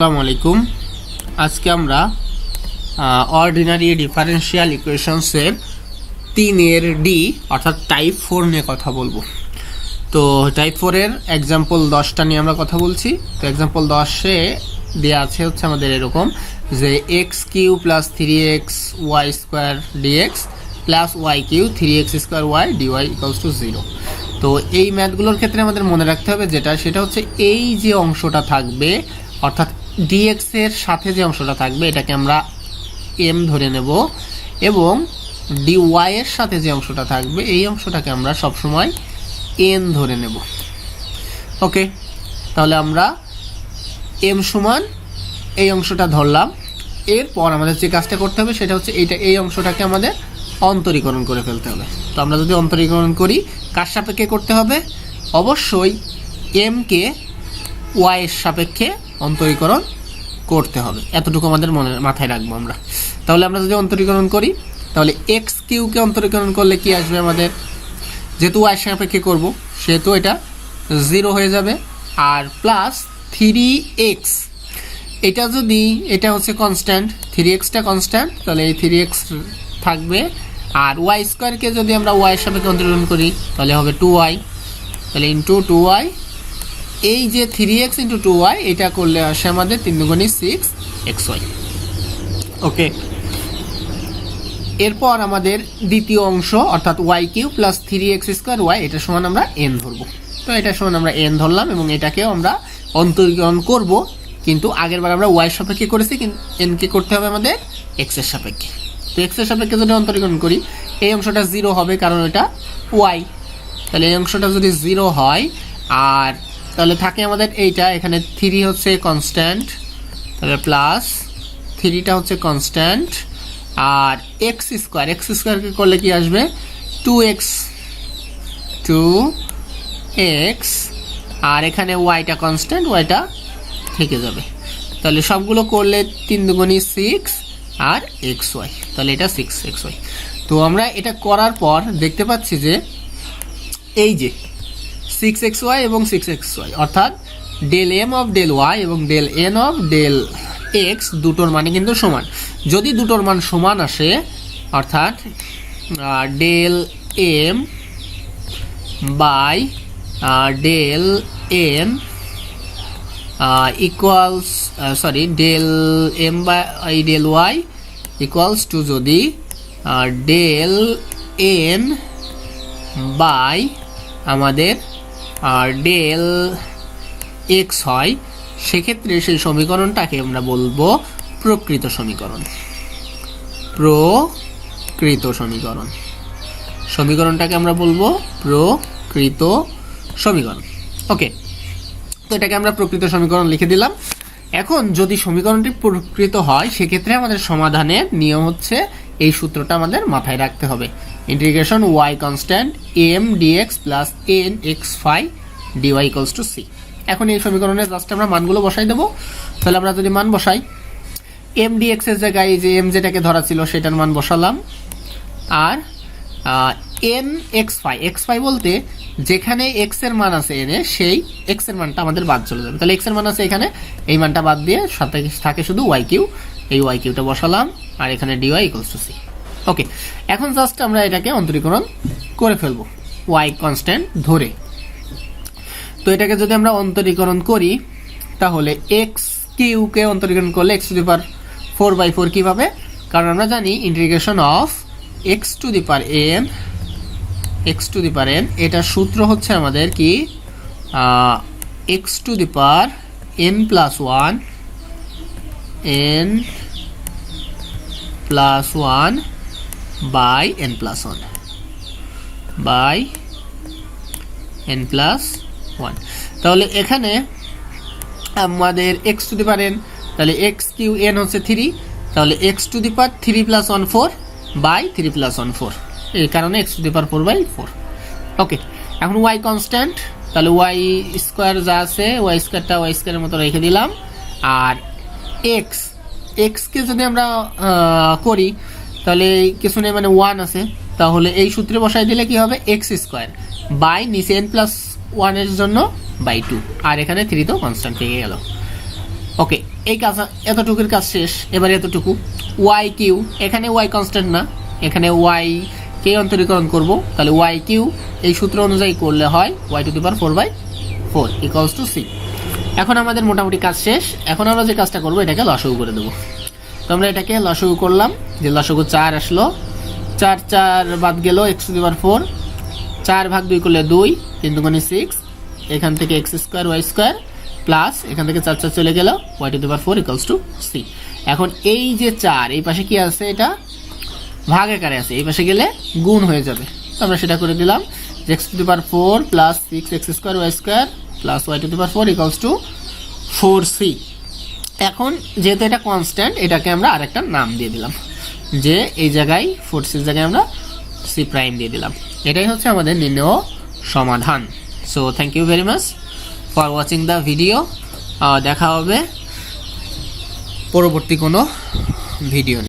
আসসালামু আলাইকুম। আজকে আমরা অর্ডিনারি ডিফারেনশিয়াল ইকুয়েশনসের 3 ডি অর্থাৎ টাইপ 4 নিয়ে কথা বলবো। তো টাইপ 4 এর এক্সাম্পল 10টা নিয়ে আমরা কথা বলছি। তো এক্সাম্পল 10-এ দেওয়া আছে হচ্ছে আমাদের এরকম যে x cube plus 3x y square dx plus y cube 3x square y dy equals to 0। তো এই ম্যাথগুলোর ক্ষেত্রে আমাদের মনে রাখতে হবে সেটা হচ্ছে এই যে অংশটা থাকবে অর্থাৎ dx এর সাথে যে অংশটা থাকবে এটাকে আমরা m ধরে নেব এবং dy এর সাথে যে অংশটা থাকবে এই অংশটাকে আমরা সব সময় n ধরে নেব। ওকে, তাহলে আমরা m সমান এই অংশটা ধরলাম। এরপর আমাদের যে কাজটা করতে হবে সেটা হচ্ছে এই অংশটাকে আমাদের অন্তরীকরণ করে ফেলতে হবে। তো আমরা যদি অন্তরীকরণ করি কার সাপেক্ষে করতে হবে? অবশ্যই m কে y এর সাপেক্ষে অন্তরীকরণ করতে হবে, এতটুকু আমাদের মাথায় রাখবো আমরা। তাহলে আমরা যদি অন্তরীকরণ করি তাহলে এক্স কিউকে অন্তরীকরণ করলে কি আসবে আমাদের? যেহেতু y এর সাপেক্ষে করব সেহেতু এটা 0 হয়ে যাবে। আর প্লাস 3x, এটা হচ্ছে কনস্ট্যান্ট, 3xটা কনস্ট্যান্ট, তাহলে এই 3x থাকবে। আর y স্কোয়ারকে যদি আমরা y এর সাপেক্ষে অন্তরীকরণ করি তাহলে হবে 2y, তাহলে ইন্টু 2y। এই যে 3x ইন্টু 2y এটা করলে আসে আমাদের 3 দুগুণে 6xy। ওকে, এরপর আমাদের দ্বিতীয় অংশ অর্থাৎ y cube plus 3x square y এটা সমান আমরা n ধরবো। তো এটা সমান আমরা n ধরলাম এবং এটাকেও আমরা অন্তরীকরণ করব, কিন্তু আগেরবার আমরা y এর সাপেক্ষে করেছি, কিন্তু n কে করতে হবে আমাদের x এর সাপেক্ষে। তো x এর সাপেক্ষে যদি অন্তরীকরণ করি এই অংশটা 0 হবে কারণ এটা y, তাহলে এই অংশটা যদি 0 হয় আর তাহলে থাকে আমাদের এইটা, এখানে 3 হচ্ছে কনস্ট্যান্ট, তাহলে প্লাস 3টা হচ্ছে কনস্ট্যান্ট আর x স্কোয়ারকে করলে কি আসবে? 2x আর এখানে yটা কনস্ট্যান্ট, yটা থেকে যাবে। তাহলে সবগুলো করলে 3 দুগুণে 6 আর xy, তাহলে এটা 6xy। তো আমরা এটা করার পর দেখতে পাচ্ছি যে এই যে 6xy এবং 6xy অর্থাৎ del M of del Y এবং del N of del X দুটোর মানে কিন্তু সমান। যদি দুটোর মান সমান আসে অর্থাৎ del m by del n equals del m by del y equals to যদি ডেল এন বাই আমাদের ডেল এক্স হয়, সেক্ষেত্রে সেই সমীকরণটাকে আমরা বলবো প্রকৃত সমীকরণ। সমীকরণটাকে আমরা বলবো প্রকৃত সমীকরণ। ওকে, তো এটাকে আমরা প্রকৃত সমীকরণ লিখে দিলাম। এখন যদি সমীকরণটি প্রকৃত হয় সেক্ষেত্রে আমাদের সমাধানের নিয়ম হচ্ছে এই সূত্রটা আমাদের মাথায় রাখতে হবে, integration y constant m dx plus n x phi dy equals to c। এখন এই সমীকরণে জাস্ট আমরা মানগুলো বসাই দেবো। তাহলে আমরা যদি মান বসাই m dx এর জায়গায় যে m যেটাকে ধরা ছিল সেটার মান বসালাম আর n x phi বলতে যেখানে x এর মান আছে n এ সেই x এর মানটা আমাদের বাদ চলে যাবে। তাহলে x এর মান আছে এখানে, এই মানটা বাদ দিয়ে সাথে থাকে শুধু y কিউ, এই y কিউটা বসালাম আর এখানে dy ইকুয়ালস টু c। ওকে, এখন জাস্ট আমরা এটাকে অন্তরীকরণ করে ফেলবো y কনস্ট্যান্ট ধরে। তো এটাকে যদি আমরা অন্তরীকরণ করি তাহলে x কিউকে অন্তরীকরণ করলে x টু দি পাওয়ার 4/4 কিভাবে? কারণ আমরা জানি integration of x to the power n এটা সূত্র হচ্ছে আমাদের কি x to the power n plus 1 by n plus 1। তাহলে এখানে আমাদের x to the power n, তাহলে x কিউ n হচ্ছে 3, তাহলে x to the power 3 plus 1 4 by 3 plus 1 4, এই কারণে x টু দি পাওয়ার 4/4। ওকে, এখন y কনস্ট্যান্ট, তাহলে y স্কোয়ার যা আছে y স্কোয়ারটা y স্কোয়ারের মতো রেখে দিলাম। আর x কে যদি আমরা করি তাহলে কিছু নেই মানে 1 আছে, তাহলে এই সূত্রে বসাই দিলে কি হবে? x স্কোয়ার বাই নিচে n প্লাস 1 এর জন্য বাই 2 আর এখানে 3 তো কনস্ট্যান্ট থেকে গেল। ওকে, এই কাজ এতটুকুর কাজ শেষ। এবার এতটুকু ওয়াই কিউ, এখানে ওয়াই কনস্ট্যান্ট না, এখানে ওয়াই কে অন্তরীকরণ করব, তাহলে ওয়াই কিউ এই সূত্র অনুযায়ী করলে হয় y⁴/4 ইকুয়ালস টু সি। এখন আমাদের মোটামুটি কাজ শেষ। এখন আমরা যে কাজটা করবো এটাকে লসাগু করে দেবো। তো আমরা এটাকে লসাগু করলাম, যে লসাগু 4 আসলো, 4 বাদ গেল x⁴, 4/2 করলে 2, 3 দুগুণে 6, এখান থেকে x² y² প্লাস এখান থেকে 4 চলে গেল y⁴ ইকুয়ালস টু সি। এখন এই যে 4 এই পাশে কি আছে, এটা ভাগ আকারে আছে, এই পাশে গেলে গুণ হয়ে যাবে। তো আমরা সেটা করে দিলাম, x⁴ plus 6x² y² plus y⁴ equals to 4c। এখন যেহেতু এটা কনস্ট্যান্ট, এটাকে আমরা আরেকটা নাম দিয়ে দিলাম, যে এই জায়গায় 4c জায়গায় আমরা c প্রাইম দিয়ে দিলাম। এটাই হচ্ছে আমাদের নির্ণেয় সমাধান। So thank you very much for watching the video. দেখা হবে পরবর্তী কোনো ভিডিও।